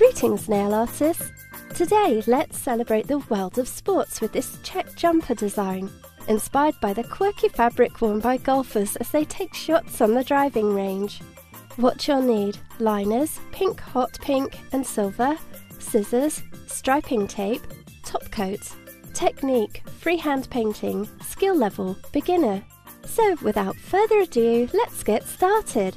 Greetings nail artists! Today let's celebrate the world of sports with this check jumper design, inspired by the quirky fabric worn by golfers as they take shots on the driving range. What you'll need: liners, pink, hot pink and silver, scissors, striping tape, top coat. Technique: freehand painting, skill level, beginner. So without further ado, let's get started.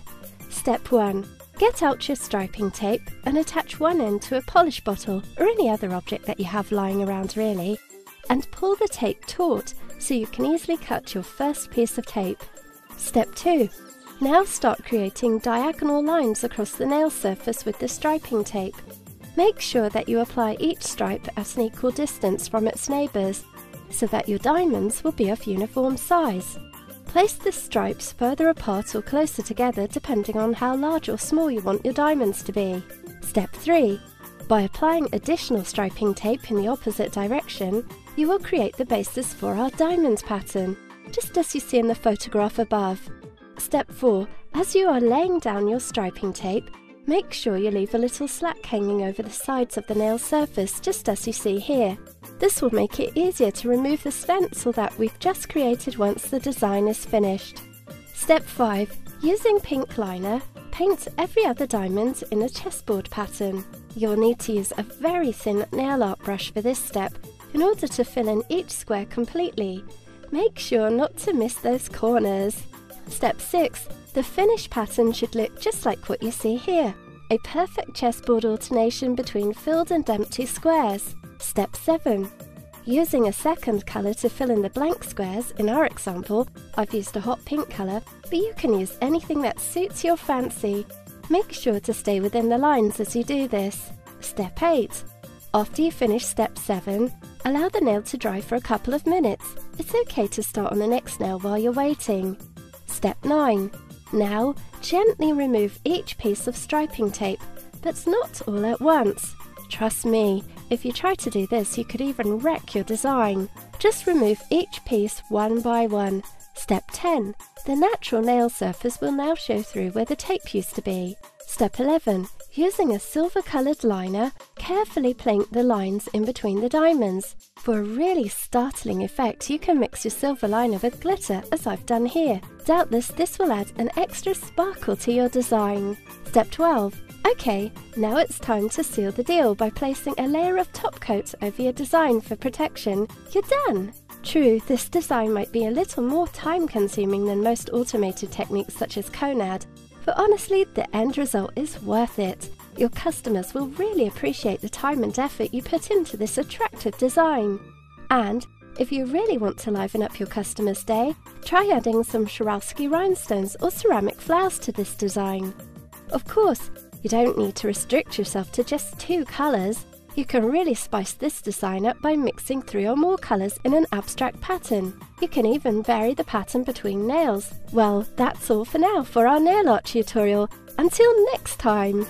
Step 1. Get out your striping tape and attach one end to a polish bottle or any other object that you have lying around really, and pull the tape taut so you can easily cut your first piece of tape. Step 2. Now start creating diagonal lines across the nail surface with the striping tape. Make sure that you apply each stripe at an equal distance from its neighbours, so that your diamonds will be of uniform size. Place the stripes further apart or closer together depending on how large or small you want your diamonds to be. Step 3. By applying additional striping tape in the opposite direction, you will create the basis for our diamond pattern, just as you see in the photograph above. Step 4. As you are laying down your striping tape, make sure you leave a little slack hanging over the sides of the nail surface, just as you see here. This will make it easier to remove the stencil that we've just created once the design is finished. Step 5. Using pink liner, paint every other diamond in a chessboard pattern. You'll need to use a very thin nail art brush for this step in order to fill in each square completely. Make sure not to miss those corners. Step 6. The finished pattern should look just like what you see here, a perfect chessboard alternation between filled and empty squares. Step 7. Using a second colour to fill in the blank squares, in our example, I've used a hot pink colour, but you can use anything that suits your fancy. Make sure to stay within the lines as you do this. Step 8. After you finish Step 7, allow the nail to dry for a couple of minutes. It's okay to start on the next nail while you're waiting. Step 9. Now, gently remove each piece of striping tape, but not all at once. Trust me, if you try to do this, you could even wreck your design. Just remove each piece one by one. Step 10. The natural nail surface will now show through where the tape used to be. Step 11. Using a silver-coloured liner, carefully paint the lines in between the diamonds. For a really startling effect, you can mix your silver liner with glitter, as I've done here. Doubtless this will add an extra sparkle to your design. Step 12. Okay, now it's time to seal the deal by placing a layer of top coat over your design for protection. You're done! True, this design might be a little more time-consuming than most automated techniques such as Conad, but honestly, the end result is worth it. Your customers will really appreciate the time and effort you put into this attractive design. And if you really want to liven up your customer's day, try adding some Swarovski rhinestones or ceramic flowers to this design. Of course, you don't need to restrict yourself to just 2 colours. You can really spice this design up by mixing 3 or more colours in an abstract pattern. You can even vary the pattern between nails. Well, that's all for now for our nail art tutorial. Until next time!